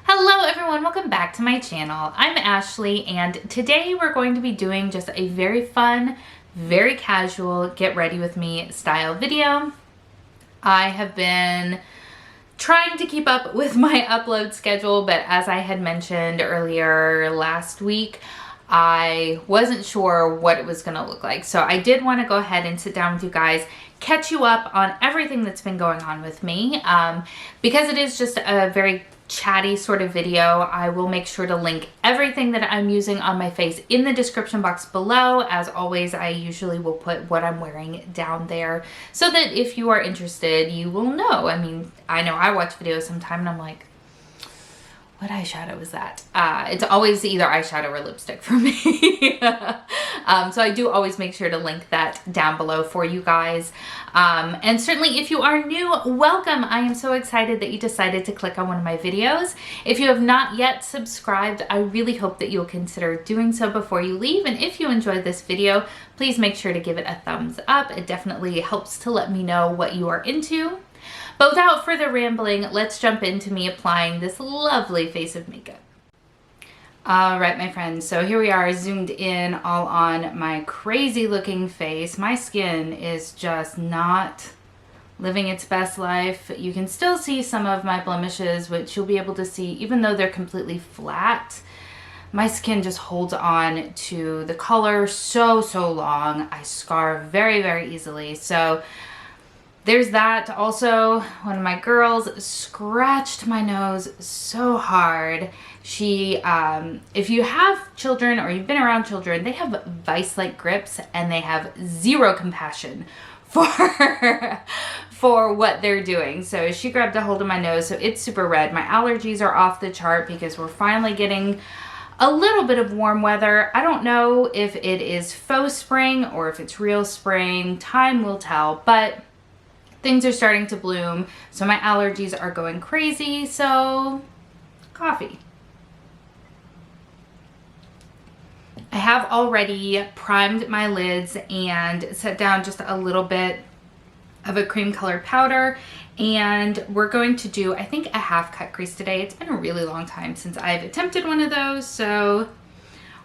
Hello everyone, welcome back to my channel. I'm Ashley and today we're going to be doing just a very fun, very casual get ready with me style video. I have been trying to keep up with my upload schedule, but as I had mentioned earlier last week, I wasn't sure what it was going to look like. So I did want to go ahead and sit down with you guys, catch you up on everything that's been going on with me. Because it is just a very chatty sort of video, I will make sure to link everything that I'm using on my face in the description box below. As always, I usually will put what I'm wearing down there so that if you are interested, you will know. I mean, I know I watch videos sometime and I'm like, what eyeshadow is that? It's always either eyeshadow or lipstick for me. So I do always make sure to link that down below for you guys. And certainly if you are new, welcome. I am so excited that you decided to click on one of my videos. If you have not yet subscribed, I really hope that you'll consider doing so before you leave. And if you enjoyed this video, please make sure to give it a thumbs up. It definitely helps to let me know what you are into. But without further rambling, let's jump into me applying this lovely face of makeup. All right, my friends, so here we are zoomed in all on my crazy looking face. My skin is just not living its best life. You can still see some of my blemishes, which you'll be able to see even though they're completely flat. My skin just holds on to the color so long. I scar very, very easily. So there's that. Also, one of my girls scratched my nose so hard. She, if you have children or you've been around children, they have vice-like grips and they have zero compassion for what they're doing. So she grabbed a hold of my nose, so it's super red. My allergies are off the chart because we're finally getting a little bit of warm weather. I don't know if it is faux spring or if it's real spring. Time will tell, but things are starting to bloom, so my allergies are going crazy, so coffee. I have already primed my lids and set down just a little bit of a cream colored powder, and we're going to do, I think, a half cut crease today. It's been a really long time since I've attempted one of those, so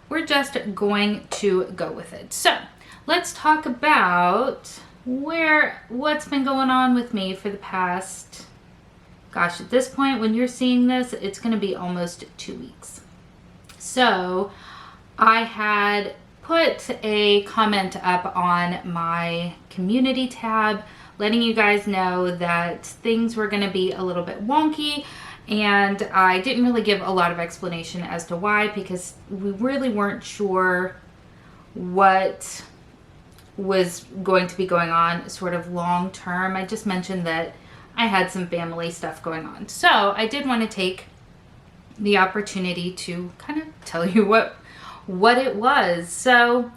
we're just going to go with it. So let's talk about what's been going on with me for the past, gosh, at this point when you're seeing this, it's going to be almost 2 weeks. So I had put a comment up on my community tab letting you guys know that things were going to be a little bit wonky, and I didn't really give a lot of explanation as to why, because we really weren't sure what was going to be going on sort of long term. I just mentioned that I had some family stuff going on. So I did want to take the opportunity to kind of tell you what it was. So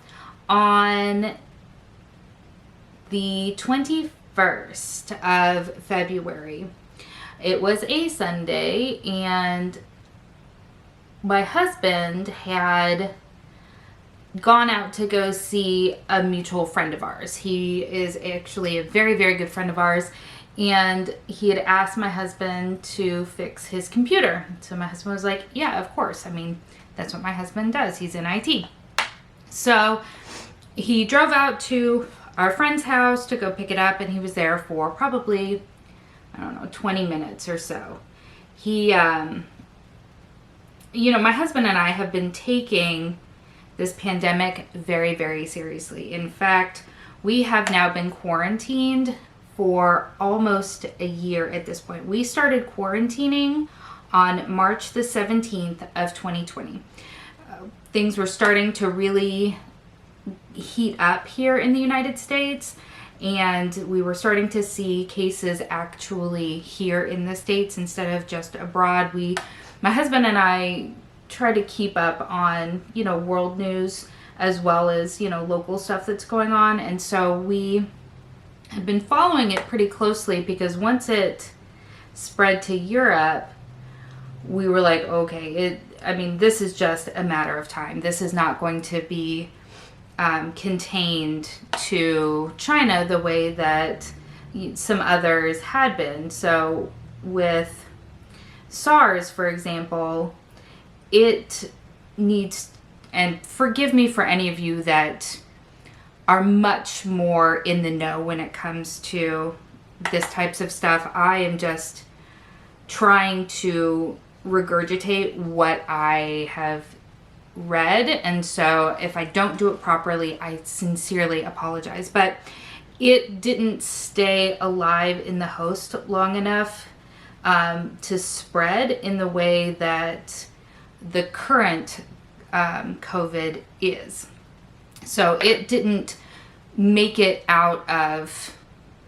on the 21st of February, it was a Sunday, and my husband had gone out to go see a mutual friend of ours. He is actually a very, very good friend of ours, and he had asked my husband to fix his computer. So my husband was like, yeah, of course. I mean, that's what my husband does. He's in IT. So he drove out to our friend's house to go pick it up, and he was there for probably, I don't know, 20 minutes or so. He, you know, my husband and I have been taking this pandemic very, very seriously. In fact, we have now been quarantined for almost a year at this point. We started quarantining on March the 17th of 2020. Things were starting to really heat up here in the United States, and we were starting to see cases actually here in the States instead of just abroad. My husband and I try to keep up on, you know, world news as well as, you know, local stuff that's going on. And so we have been following it pretty closely, because once it spread to Europe, we were like, okay, I mean, this is just a matter of time. This is not going to be contained to China the way that some others had been. So with SARS, for example, it needs, and forgive me for any of you that are much more in the know when it comes to this types of stuff. I am just trying to regurgitate what I have read, and so if I don't do it properly, I sincerely apologize. But it didn't stay alive in the host long enough to spread in the way that the current COVID is. So it didn't make it out of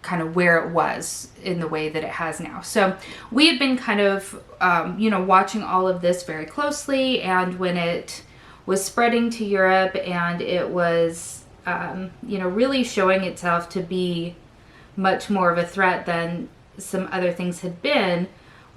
kind of where it was in the way that it has now. So we have been kind of, watching all of this very closely. And when it was spreading to Europe and it was, really showing itself to be much more of a threat than some other things had been,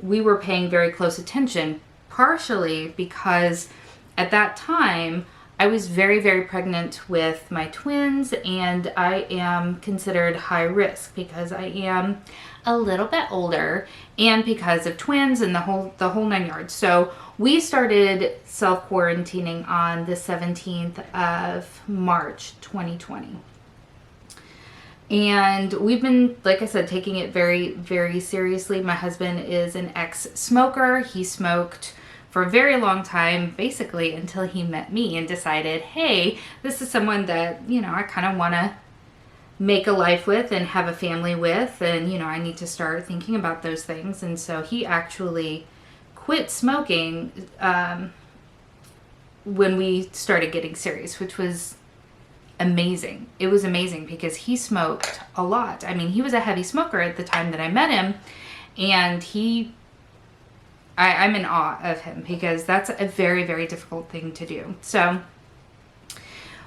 we were paying very close attention, partially because at that time I was very, very pregnant with my twins, and I am considered high risk because I am a little bit older and because of twins and the whole 9 yards. So we started self-quarantining on the 17th of March 2020. And we've been, like I said, taking it very, very seriously. My husband is an ex-smoker. He smoked for a very long time, basically until he met me and decided, hey, this is someone that, I kind of want to make a life with and have a family with, and, I need to start thinking about those things. And so he actually quit smoking when we started getting serious, which was amazing. It was amazing because he smoked a lot. I mean, he was a heavy smoker at the time that I met him, and I'm in awe of him because that's a very, very difficult thing to do. So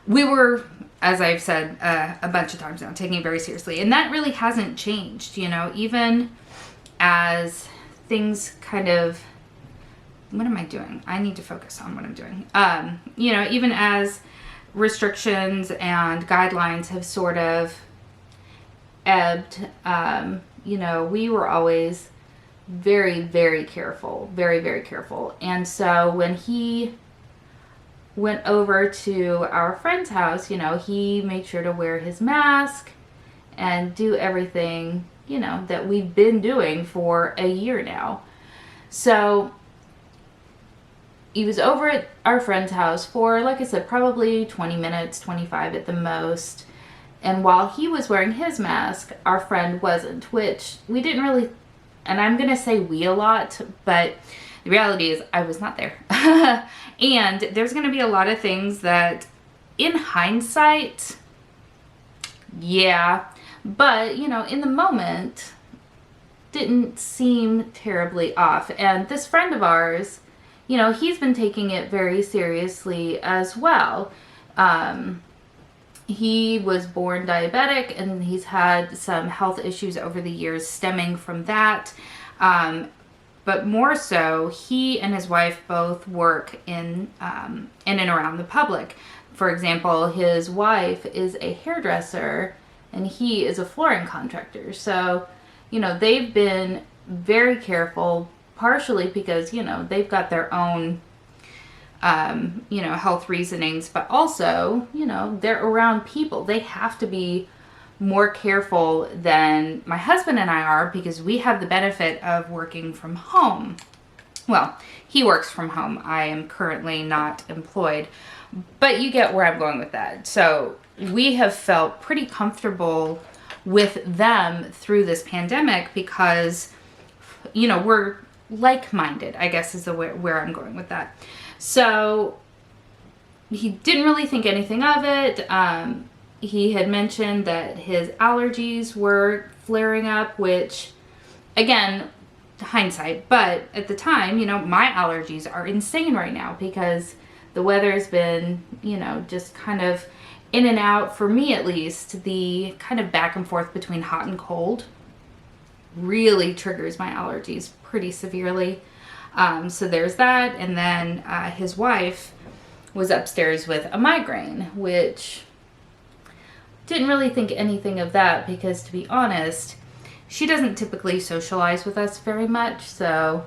we were, as I've said a bunch of times now, taking it very seriously. And that really hasn't changed, even as things kind of, what am I doing? I need to focus on what I'm doing. Even as restrictions and guidelines have sort of ebbed, we were always very, very careful, very, very careful. And so when he went over to our friend's house, he made sure to wear his mask and do everything, that we've been doing for a year now. So he was over at our friend's house for, like I said, probably 20 minutes, 25 at the most. And while he was wearing his mask, our friend wasn't, which we didn't really, and I'm going to say we a lot, but the reality is I was not there. And there's going to be a lot of things that in hindsight, yeah, but, in the moment didn't seem terribly off. And this friend of ours, he's been taking it very seriously as well. He was born diabetic, and he's had some health issues over the years stemming from that. But more so, he and his wife both work in and around the public. For example, his wife is a hairdresser and he is a flooring contractor. So, they've been very careful, partially because, they've got their own health reasonings, but also, they're around people. They have to be more careful than my husband and I are because we have the benefit of working from home. Well, he works from home. I am currently not employed, but you get where I'm going with that. So we have felt pretty comfortable with them through this pandemic because, we're like-minded, I guess is the way, where I'm going with that. So he didn't really think anything of it. He had mentioned that his allergies were flaring up, which, again, hindsight, but at the time, my allergies are insane right now because the weather's been, just kind of in and out, for me at least. The kind of back and forth between hot and cold really triggers my allergies pretty severely. So there's that. And then his wife was upstairs with a migraine, which didn't really think anything of that because, to be honest, she doesn't typically socialize with us very much. So,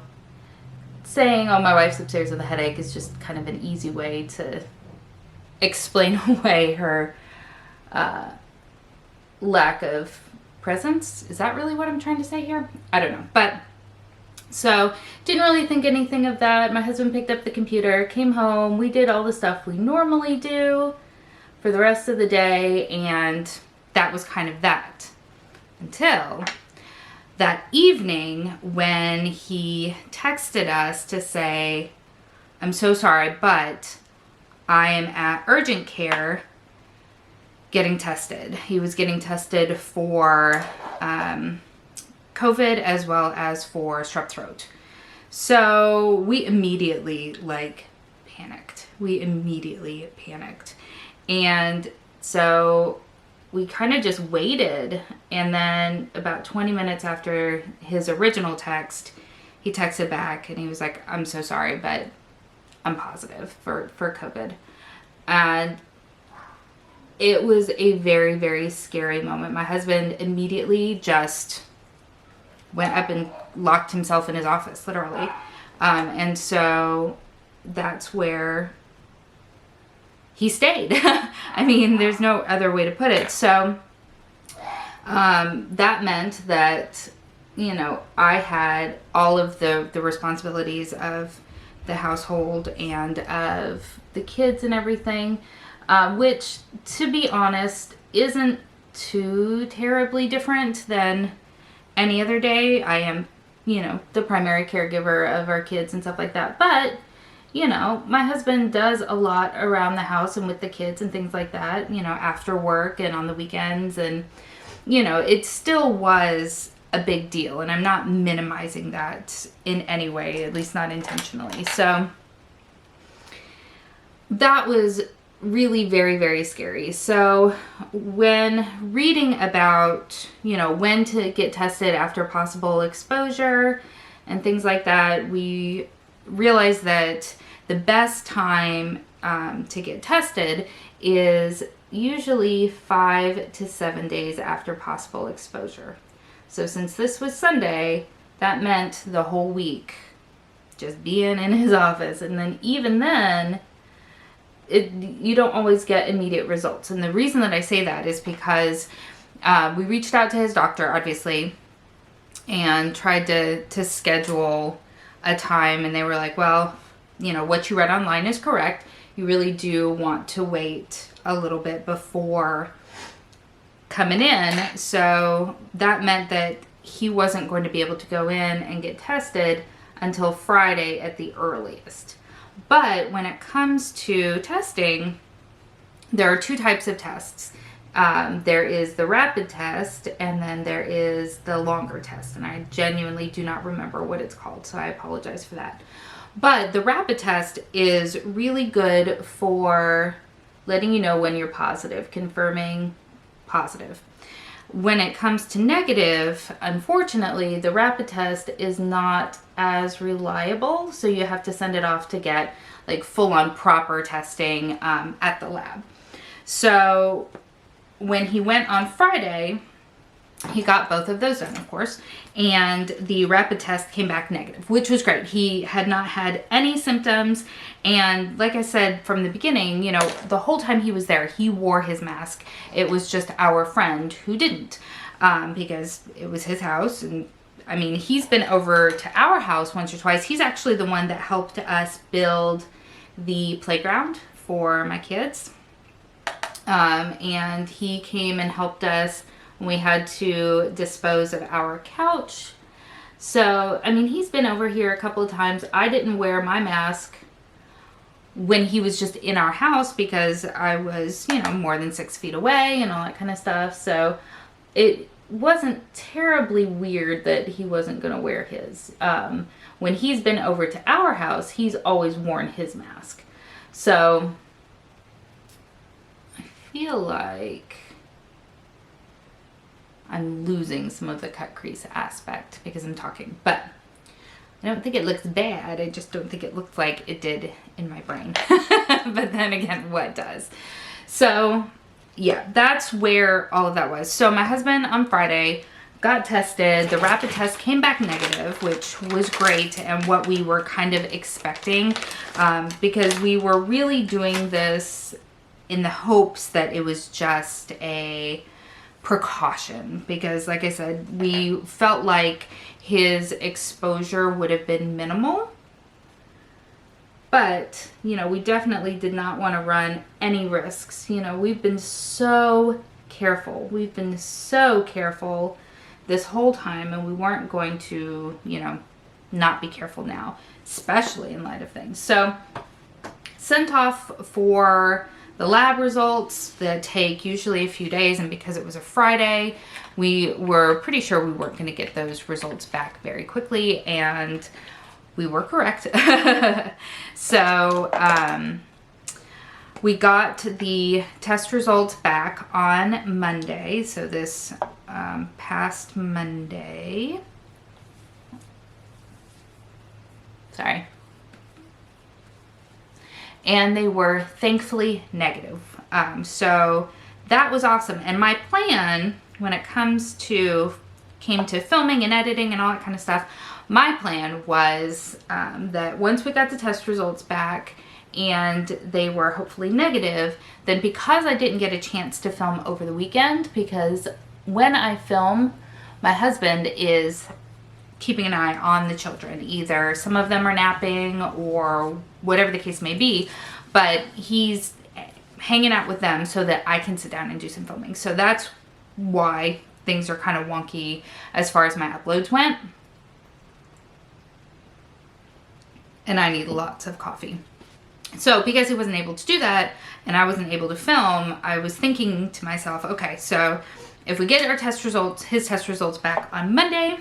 saying, oh, my wife's upstairs with a headache is just kind of an easy way to explain away her lack of presence. Is that really what I'm trying to say here? I don't know. But so didn't really think anything of that. My husband picked up the computer, came home. We did all the stuff we normally do for the rest of the day. And that was kind of that until that evening when he texted us to say, I'm so sorry, but I am at urgent care getting tested. He was getting tested for COVID as well as for strep throat. So we immediately panicked. And so we kind of just waited. And then about 20 minutes after his original text, he texted back and he was like, I'm so sorry, but I'm positive for COVID. And it was a very, very scary moment. My husband immediately just went up and locked himself in his office, literally. And so that's where he stayed. I mean, there's no other way to put it. So that meant that, you know, I had all of the responsibilities of the household and of the kids and everything, which, to be honest, isn't too terribly different than any other day. I am, you know, the primary caregiver of our kids and stuff like that. But, you know, my husband does a lot around the house and with the kids and things like that, you know, after work and on the weekends. And, you know, it still was a big deal. And I'm not minimizing that in any way, at least not intentionally. So that was really very, very scary. So when reading about, you know, when to get tested after possible exposure and things like that, we realized that the best time to get tested is usually 5 to 7 days after possible exposure. So since this was Sunday, that meant the whole week just being in his office. And then even then, you don't always get immediate results. And the reason that I say that is because we reached out to his doctor, obviously, and tried to schedule a time. And they were like, well, you know, what you read online is correct. You really do want to wait a little bit before coming in. So that meant that he wasn't going to be able to go in and get tested until Friday at the earliest. But when it comes to testing, there are two types of tests. There is the rapid test, and then there is the longer test. And I genuinely do not remember what it's called, so I apologize for that. But the rapid test is really good for letting you know when you're positive, confirming positive. When it comes to negative, unfortunately, the rapid test is not as reliable. So you have to send it off to get like full-on proper testing at the lab. So when he went on Friday, he got both of those done, of course, and the rapid test came back negative, which was great. He had not had any symptoms, and like I said from the beginning, you know, the whole time he was there, he wore his mask. It was just our friend who didn't, because it was his house. And I mean, he's been over to our house once or twice. He's actually the one that helped us build the playground for my kids, and he came and helped us when we had to dispose of our couch. So, I mean, he's been over here a couple of times. I didn't wear my mask when he was just in our house because I was, you know, more than 6 feet away and all that kind of stuff. So it wasn't terribly weird that he wasn't going to wear his. When he's been over to our house, he's always worn his mask. So I feel like I'm losing some of the cut crease aspect because I'm talking, but I don't think it looks bad. I just don't think it looks like it did in my brain. But then again, what does? So yeah, that's where all of that was. So my husband on Friday got tested. The rapid test came back negative, which was great and what we were kind of expecting, because we were really doing this in the hopes that it was just a precaution, because like I said, we felt like his exposure would have been minimal. But, you know, we definitely did not want to run any risks. You know, we've been so careful. We've been so careful this whole time, and we weren't going to, you know, not be careful now, especially in light of things. So, sent off for the lab results that take usually a few days, and because it was a Friday, we were pretty sure we weren't going to get those results back very quickly, and we were correct. So, we got the test results back on Monday. So this past Monday. Sorry. And they were thankfully negative. So that was awesome. And my plan when it came to filming and editing and all that kind of stuff, my plan was that once we got the test results back and they were hopefully negative, then because I didn't get a chance to film over the weekend, because when I film, my husband is keeping an eye on the children. Either some of them are napping or whatever the case may be, but he's hanging out with them so that I can sit down and do some filming. So that's why things are kind of wonky as far as my uploads went. And I need lots of coffee. So because he wasn't able to do that and I wasn't able to film, I was thinking to myself, okay, so if we get our test results, his test results back on Monday,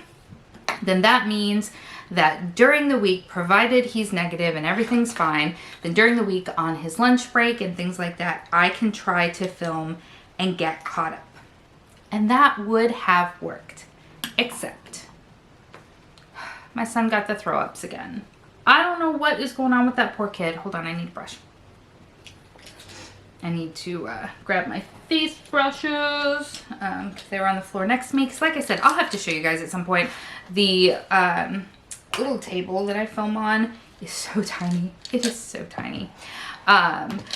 then that means that during the week, provided he's negative and everything's fine, then during the week on his lunch break and things like that, I can try to film and get caught up. And that would have worked, except my son got the throw ups again. I don't know what is going on with that poor kid. Hold on, I need a brush. I need to grab my face brushes. They were on the floor next to me. Because like I said, I'll have to show you guys at some point. The little table that I film on is so tiny. It is so tiny.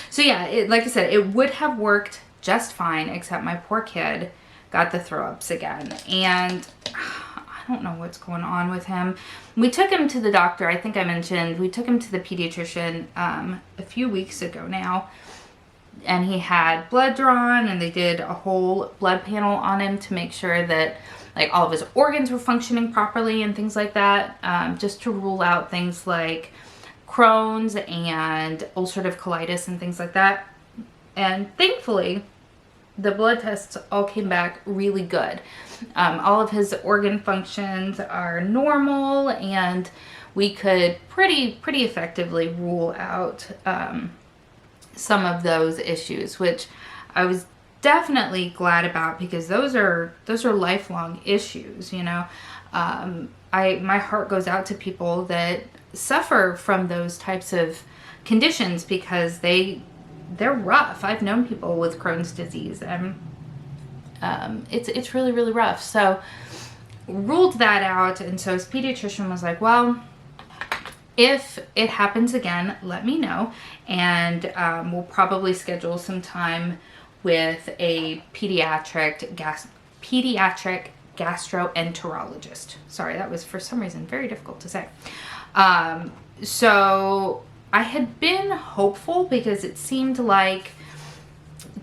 So yeah, like I said, it would have worked just fine, except my poor kid got the throw-ups again. And I don't know what's going on with him. We took him to the doctor. I think I mentioned we took him to the pediatrician a few weeks ago now. And he had blood drawn, and they did a whole blood panel on him to make sure that like all of his organs were functioning properly and things like that, just to rule out things like Crohn's and ulcerative colitis and things like that. And thankfully, the blood tests all came back really good. All of his organ functions are normal, and we could pretty effectively rule out some of those issues, which I was definitely glad about, because those are lifelong issues, you know. My heart goes out to people that suffer from those types of conditions, because they're rough. I've known people with Crohn's disease, and it's really rough. So ruled that out, and so his pediatrician was like, well, if it happens again, let me know, and we'll probably schedule some time with a pediatric gastroenterologist. Sorry, that was for some reason very difficult to say. So I had been hopeful, because it seemed like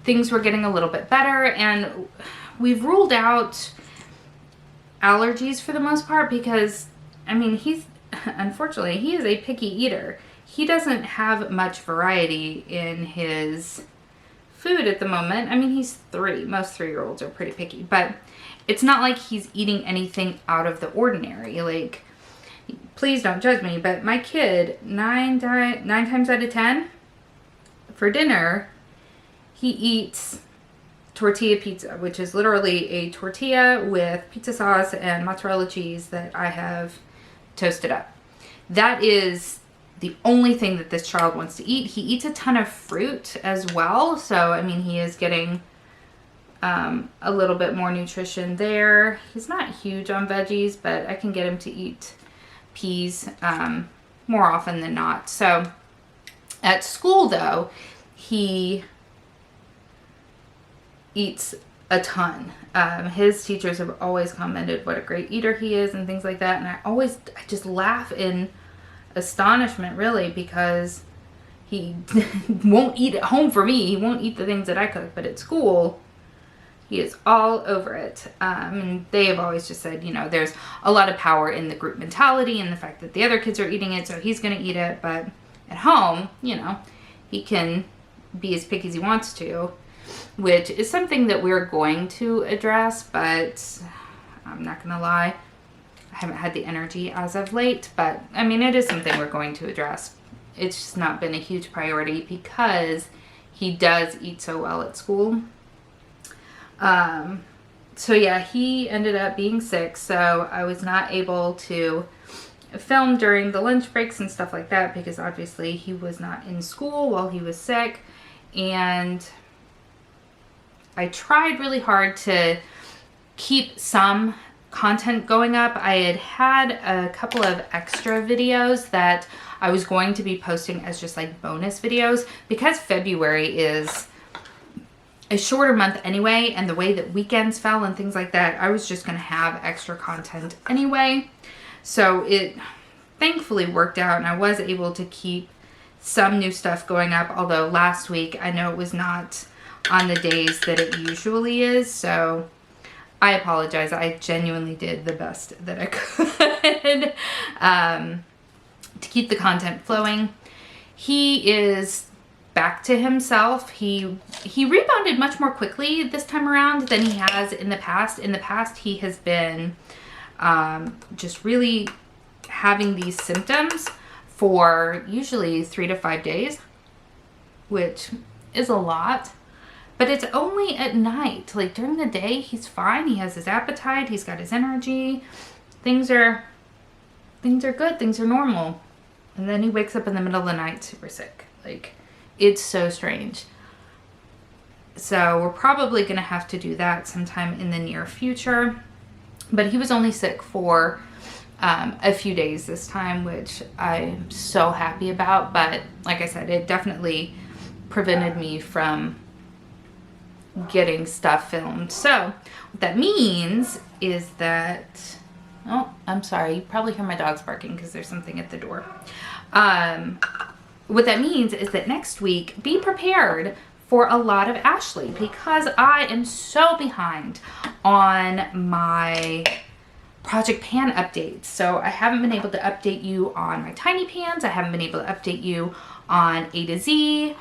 things were getting a little bit better, and we've ruled out allergies for the most part, because I mean, unfortunately, he is a picky eater. He doesn't have much variety in his food at the moment. I mean, he's 3. Most 3-year-olds are pretty picky, but it's not like he's eating anything out of the ordinary. Like, please don't judge me, but my kid, 9 times out of 10, for dinner, he eats tortilla pizza, which is literally a tortilla with pizza sauce and mozzarella cheese that I have toasted up. That is the only thing that this child wants to eat. He eats a ton of fruit as well. So, I mean, he is getting a little bit more nutrition there. He's not huge on veggies, but I can get him to eat peas more often than not. So at school though, he eats a ton. His teachers have always commented what a great eater he is and things like that. And I just laugh in astonishment really, because he won't eat at home for me. He won't eat the things that I cook, but at school, he is all over it. And they have always just said, you know, there's a lot of power in the group mentality and the fact that the other kids are eating it, so he's going to eat it. But at home, you know, he can be as picky as he wants to, which is something that we're going to address, but I'm not going to lie, I haven't had the energy as of late. But I mean, it is something we're going to address. It's just not been a huge priority because he does eat so well at school. So yeah, he ended up being sick, so I was not able to film during the lunch breaks and stuff like that, because obviously he was not in school while he was sick. And I tried really hard to keep some content going up. I had a couple of extra videos that I was going to be posting as just like bonus videos, because February is a shorter month anyway, and the way that weekends fell and things like that, I was just going to have extra content anyway. So it thankfully worked out, and I was able to keep some new stuff going up, although last week I know it was not on the days that it usually is, so I apologize. I genuinely did the best that I could to keep the content flowing. He is back to himself. He rebounded much more quickly this time around than he has in the past. In the past, he has been just really having these symptoms for usually 3 to 5 days, which is a lot. But it's only at night. Like during the day, he's fine. He has his appetite. He's got his energy. Things are good. Things are normal. And then he wakes up in the middle of the night super sick. Like, it's so strange. So we're probably going to have to do that sometime in the near future. But he was only sick for a few days this time, which I'm so happy about. But like I said, it definitely prevented me from getting stuff filmed. So what that means is that, oh, I'm sorry, you probably hear my dogs barking because there's something at the door. What that means is that next week, be prepared for a lot of Ashley, because I am so behind on my Project Pan updates. So I haven't been able to update you on my tiny pans. I haven't been able to update you on A to Z.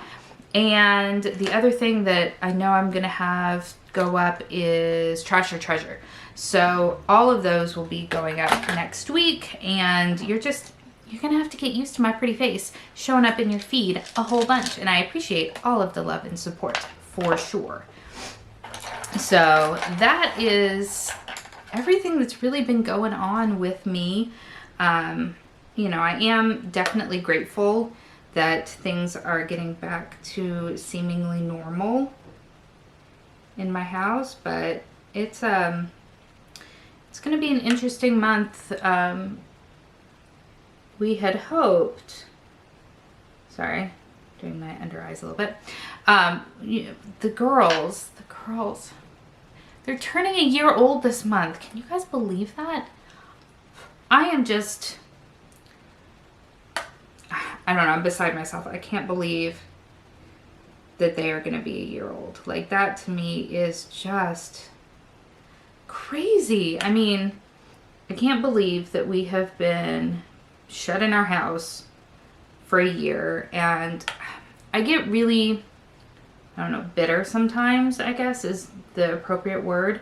And the other thing that I know I'm going to have go up is Trash or Treasure. So all of those will be going up next week, and you're going to have to get used to my pretty face showing up in your feed a whole bunch. And I appreciate all of the love and support for sure. So that is everything that's really been going on with me. You know, I am definitely grateful that things are getting back to seemingly normal in my house, but it's going to be an interesting month. We had hoped, sorry, doing my under eyes a little bit. You know, the girls, they're turning a year old this month. Can you guys believe that? I am just, I don't know, I'm beside myself. I can't believe that they are going to be a year old. Like, that to me is just crazy. I mean, I can't believe that we have been shut in our house for a year, and I get really, I don't know, bitter sometimes, I guess is the appropriate word,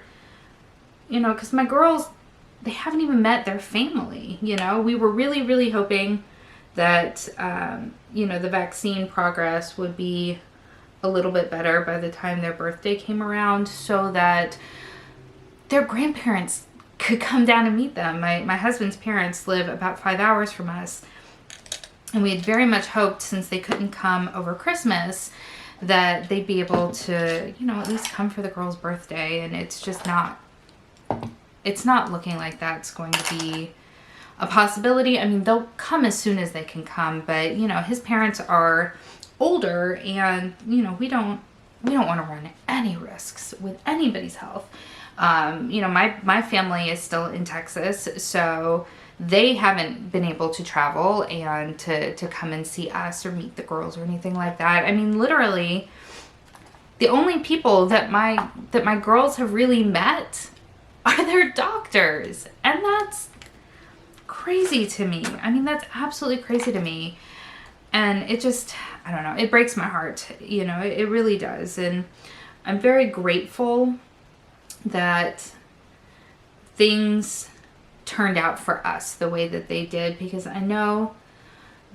you know, because my girls, they haven't even met their family. You know, we were really, really hoping that, you know, the vaccine progress would be a little bit better by the time their birthday came around, so that their grandparents could come down and meet them. My husband's parents live about 5 hours from us, and we had very much hoped, since they couldn't come over Christmas, that they'd be able to, you know, at least come for the girl's birthday. And it's just not, it's not looking like that's going to be a possibility. I mean, they'll come as soon as they can come, but you know, his parents are older, and you know, we don't want to run any risks with anybody's health. You know, my family is still in Texas, so they haven't been able to travel and to come and see us or meet the girls or anything like that. I mean, literally, the only people that my girls have really met are their doctors, and that's crazy to me. I mean, that's absolutely crazy to me. And it just, I don't know, it breaks my heart, you know, it really does. And I'm very grateful that things turned out for us the way that they did, because I know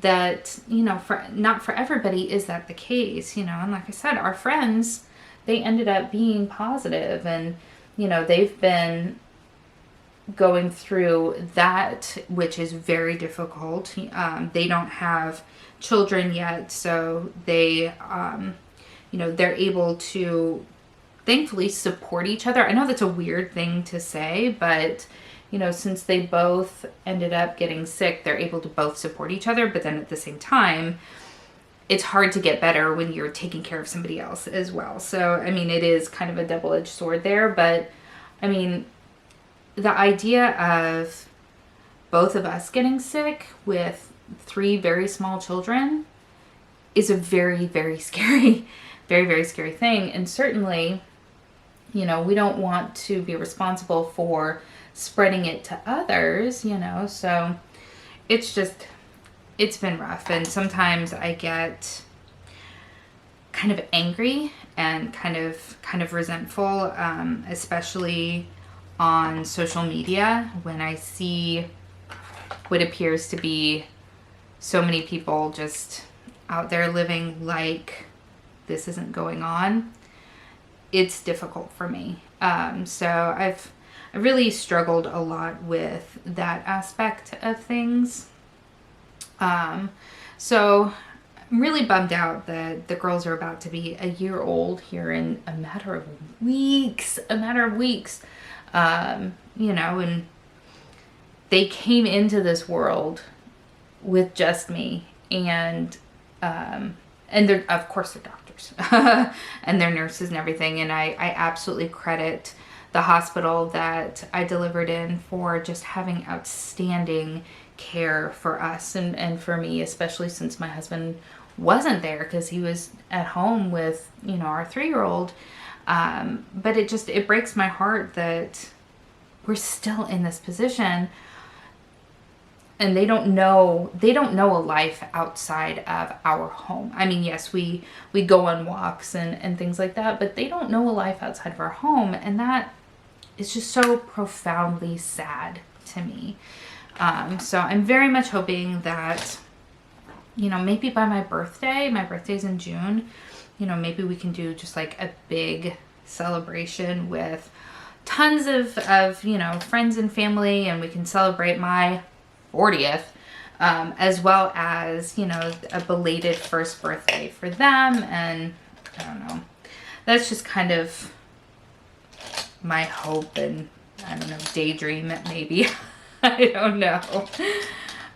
that, you know, not for everybody is that the case, you know. And like I said, our friends, they ended up being positive, and you know, they've been going through that, which is very difficult. They don't have children yet, so they you know, they're able to thankfully support each other. I know that's a weird thing to say, but you know, since they both ended up getting sick, they're able to both support each other. But then at the same time, it's hard to get better when you're taking care of somebody else as well. So I mean, it is kind of a double-edged sword there. But I mean, the idea of both of us getting sick with 3 very small children is a very, very scary, very, very scary thing. And certainly, you know, we don't want to be responsible for spreading it to others, you know. So it's just, it's been rough. And sometimes I get kind of angry and kind of resentful, especially on social media, when I see what appears to be so many people just out there living like this isn't going on. It's difficult for me. So I've really struggled a lot with that aspect of things. So I'm really bummed out that the girls are about to be a year old here in a matter of weeks. You know, and they came into this world with just me, and they're, of course, they're doctors and they're nurses and everything. And I absolutely credit the hospital that I delivered in for just having outstanding care for us and for me, especially since my husband wasn't there because he was at home with, you know, our 3-year-old. But it breaks my heart that we're still in this position, and they don't know a life outside of our home. I mean, yes, we go on walks and things like that, but they don't know a life outside of our home, and that is just so profoundly sad to me. So I'm very much hoping that, you know, maybe by my birthday's in June, you know, maybe we can do just like a big celebration with tons of you know, friends and family, and we can celebrate my 40th, as well as, you know, a belated first birthday for them. And I don't know, that's just kind of my hope and, I don't know, daydream maybe. I don't know.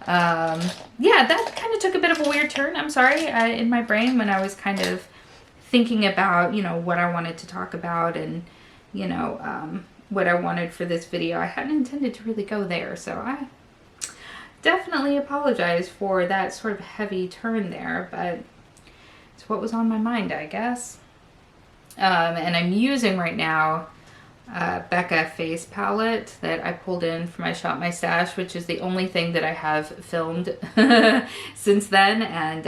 Yeah, that kind of took a bit of a weird turn, I'm sorry, in my brain when I was kind of thinking about, you know, what I wanted to talk about and, you know, what I wanted for this video. I hadn't intended to really go there, so I definitely apologize for that sort of heavy turn there, but it's what was on my mind, I guess. And I'm using right now Becca face palette that I pulled in for my Shop My Stash, which is the only thing that I have filmed since then, and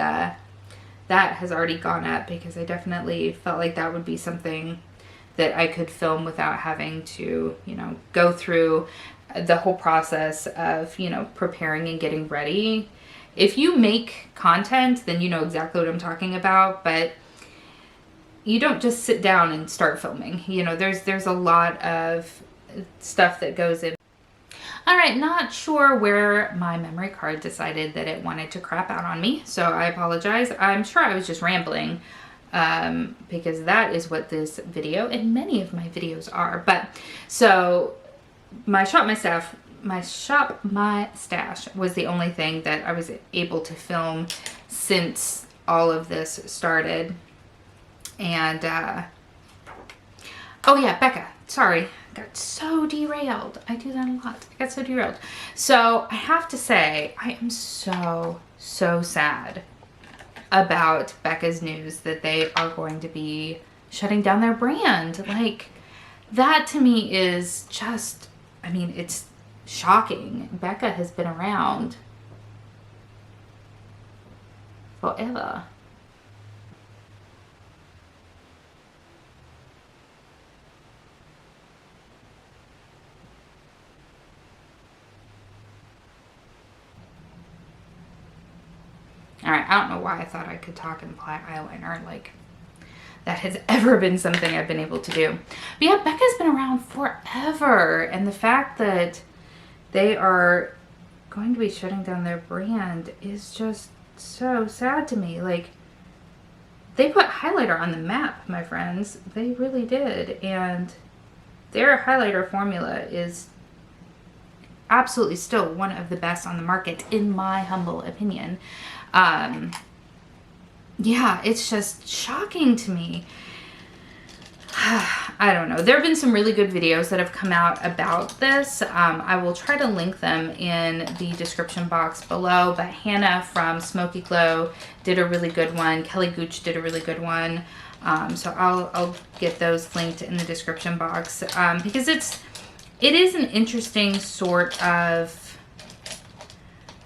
that has already gone up because I definitely felt like that would be something that I could film without having to, you know, go through the whole process of, you know, preparing and getting ready. If you make content, then you know exactly what I'm talking about, but you don't just sit down and start filming. You know, there's a lot of stuff that goes in. All right, not sure where my memory card decided that it wanted to crap out on me, so I apologize. I'm sure I was just rambling because that is what this video and many of my videos are. But so my Shop My Stash was the only thing that I was able to film since all of this started. And oh yeah, Becca, sorry, got so derailed. I do that a lot. I got so derailed. So I have to say, I am so sad about Becca's news that they are going to be shutting down their brand. Like, that to me is just, I mean, it's shocking. Becca has been around forever. All right, I don't know why I thought I could talk and apply eyeliner. Like, that has ever been something I've been able to do. But yeah, Becca's been around forever. And the fact that they are going to be shutting down their brand is just so sad to me. Like, they put highlighter on the map, my friends. They really did. And their highlighter formula is absolutely still one of the best on the market, in my humble opinion. Yeah, it's just shocking to me. I don't know. There have been some really good videos that have come out about this. I will try to link them in the description box below, but Hannah from Smoky Glow did a really good one. Kelly Gooch did a really good one. So I'll get those linked in the description box, because it is an interesting sort of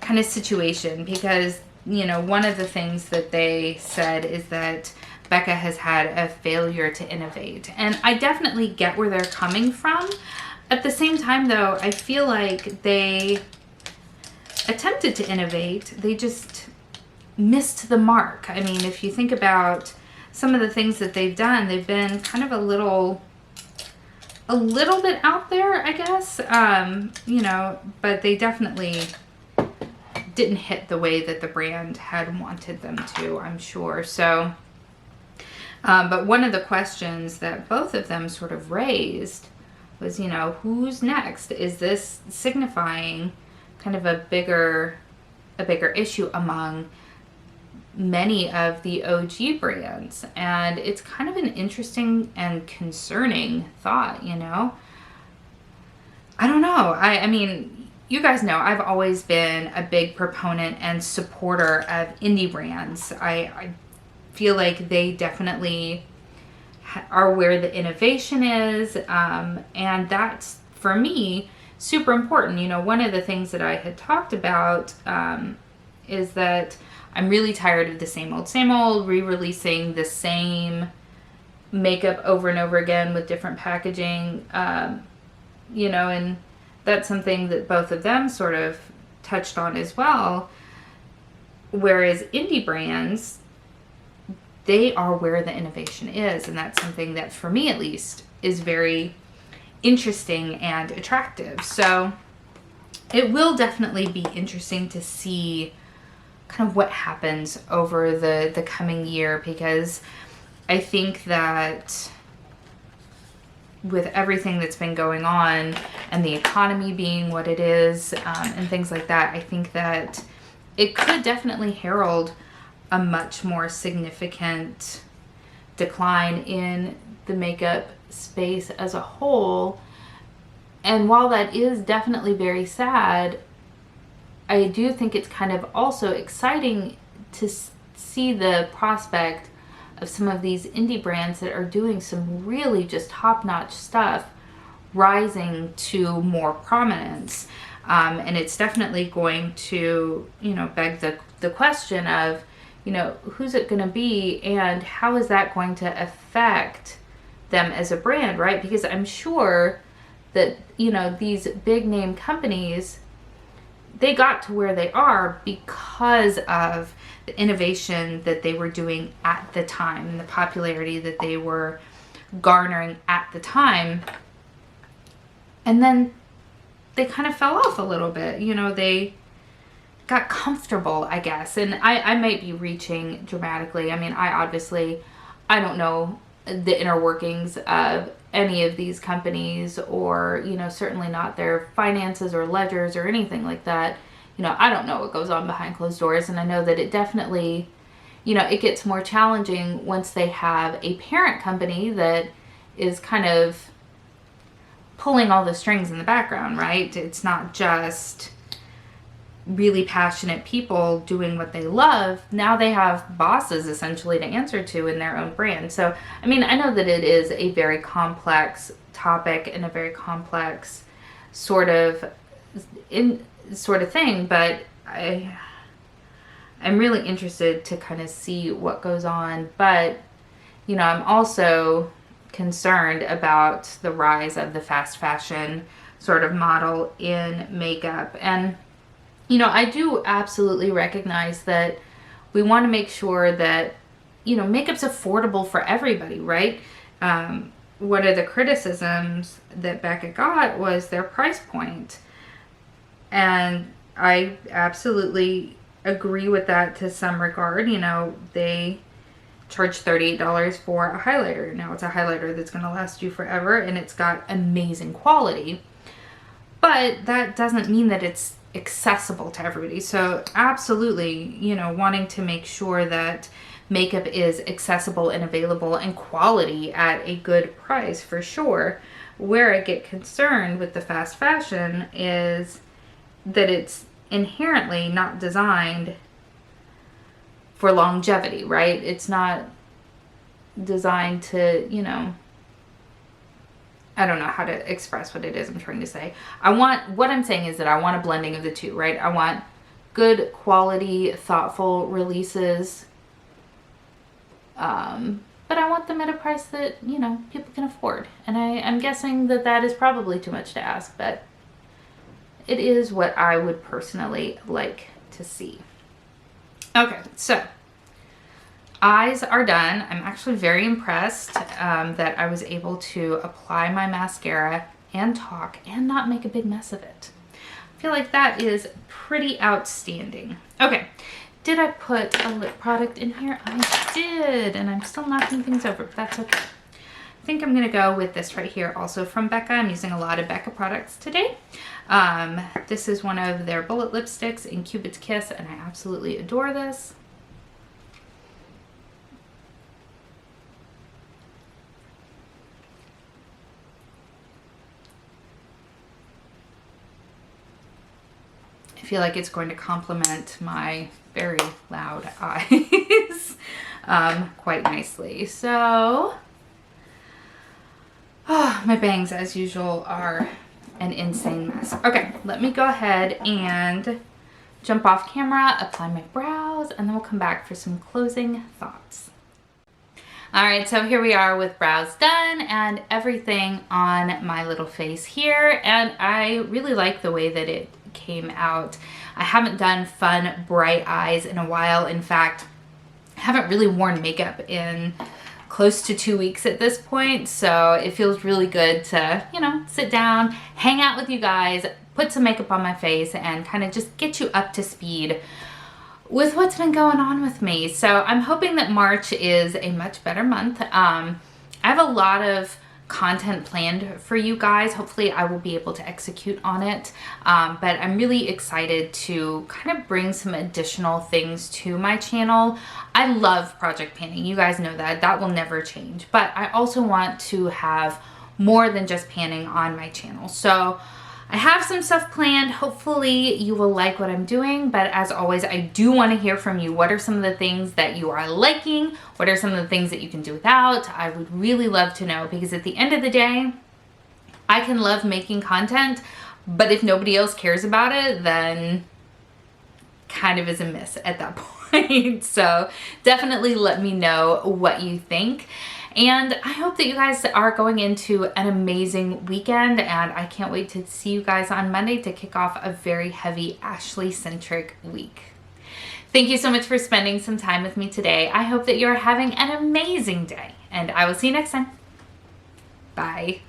kind of situation, because, you know, one of the things that they said is that Becca has had a failure to innovate. And I definitely get where they're coming from. At the same time, though, I feel like they attempted to innovate. They just missed the mark. I mean, if you think about some of the things that they've done, they've been kind of a little bit out there, I guess. You know, but they definitely didn't hit the way that the brand had wanted them to, I'm sure. So, but one of the questions that both of them sort of raised was, you know, who's next? Is this signifying kind of a bigger issue among many of the OG brands? And it's kind of an interesting and concerning thought, you know? I don't know. I mean, you guys know I've always been a big proponent and supporter of indie brands. I feel like they definitely are where the innovation is, and that's, for me, super important. You know, one of the things that I had talked about is that I'm really tired of the same old, re-releasing the same makeup over and over again with different packaging, you know, and that's something that both of them sort of touched on as well. Whereas indie brands, they are where the innovation is. And that's something that, for me at least, is very interesting and attractive. So it will definitely be interesting to see kind of what happens over the coming year, because I think that with everything that's been going on and the economy being what it is, and things like that, I think that it could definitely herald a much more significant decline in the makeup space as a whole. And while that is definitely very sad, I do think it's kind of also exciting to see the prospect of some of these indie brands that are doing some really just top-notch stuff rising to more prominence. And it's definitely going to, you know, beg the question of, you know, who's it going to be and how is that going to affect them as a brand, right? Because I'm sure that, you know, these big name companies, they got to where they are because of the innovation that they were doing at the time and the popularity that they were garnering at the time. And then they kind of fell off a little bit. You know, they got comfortable, I guess. And I might be reaching dramatically. I mean, I obviously I don't know the inner workings of any of these companies, or, you know, certainly not their finances or ledgers or anything like that. You know, I don't know what goes on behind closed doors, and I know that it definitely, you know, it gets more challenging once they have a parent company that is kind of pulling all the strings in the background, right? It's not just really passionate people doing what they love. Now they have bosses essentially to answer to in their own brand. So, I mean, I know that it is a very complex topic and a very complex sort of thing, but I'm really interested to kind of see what goes on. But, you know, I'm also concerned about the rise of the fast fashion sort of model in makeup. And, you know, I do absolutely recognize that we want to make sure that, you know, makeup's affordable for everybody, right? One of the criticisms that Becca got was their price point. And I absolutely agree with that to some regard. You know, they charge $38 for a highlighter. Now, it's a highlighter that's going to last you forever, and it's got amazing quality. But that doesn't mean that it's accessible to everybody. So absolutely, you know, wanting to make sure that makeup is accessible and available and quality at a good price, for sure. Where I get concerned with the fast fashion is that it's inherently not designed for longevity, right? It's not designed to, you know, I don't know how to express what it is I'm trying to say. What I'm saying is that I want a blending of the two, right? I want good quality, thoughtful releases, but I want them at a price that, you know, people can afford. And I'm guessing that that is probably too much to ask, but it is what I would personally like to see. Okay, so eyes are done. I'm actually very impressed that I was able to apply my mascara and talk and not make a big mess of it. I feel like that is pretty outstanding. Okay, did I put a lip product in here? I did, and I'm still knocking things over, but that's okay. I think I'm gonna go with this right here, also from Becca. I'm using a lot of Becca products today. This is one of their bullet lipsticks in Cupid's Kiss, and I absolutely adore this. I feel like it's going to complement my very loud eyes quite nicely. So, my bangs, as usual, are an insane mess. Okay, let me go ahead and jump off camera, apply my brows, and then we'll come back for some closing thoughts. All right, so here we are with brows done and everything on my little face here, and I really like the way that it came out. I haven't done fun bright eyes in a while. In fact, I haven't really worn makeup in close to 2 weeks at this point, so it feels really good to, you know, sit down, hang out with you guys, put some makeup on my face, and kind of just get you up to speed with what's been going on with me. So I'm hoping that March is a much better month. I have a lot of content planned for you guys. Hopefully I will be able to execute on it, but I'm really excited to kind of bring some additional things to my channel. I love project panning, you guys know that will never change, but I also want to have more than just panning on my channel. So I have some stuff planned. Hopefully you will like what I'm doing, but as always, I do want to hear from you. What are some of the things that you are liking? What are some of the things that you can do without? I would really love to know, because at the end of the day, I can love making content, but if nobody else cares about it, then kind of is a miss at that point. So definitely let me know what you think. And I hope that you guys are going into an amazing weekend, and I can't wait to see you guys on Monday to kick off a very heavy Ashley-centric week. Thank you so much for spending some time with me today. I hope that you're having an amazing day, and I will see you next time. Bye.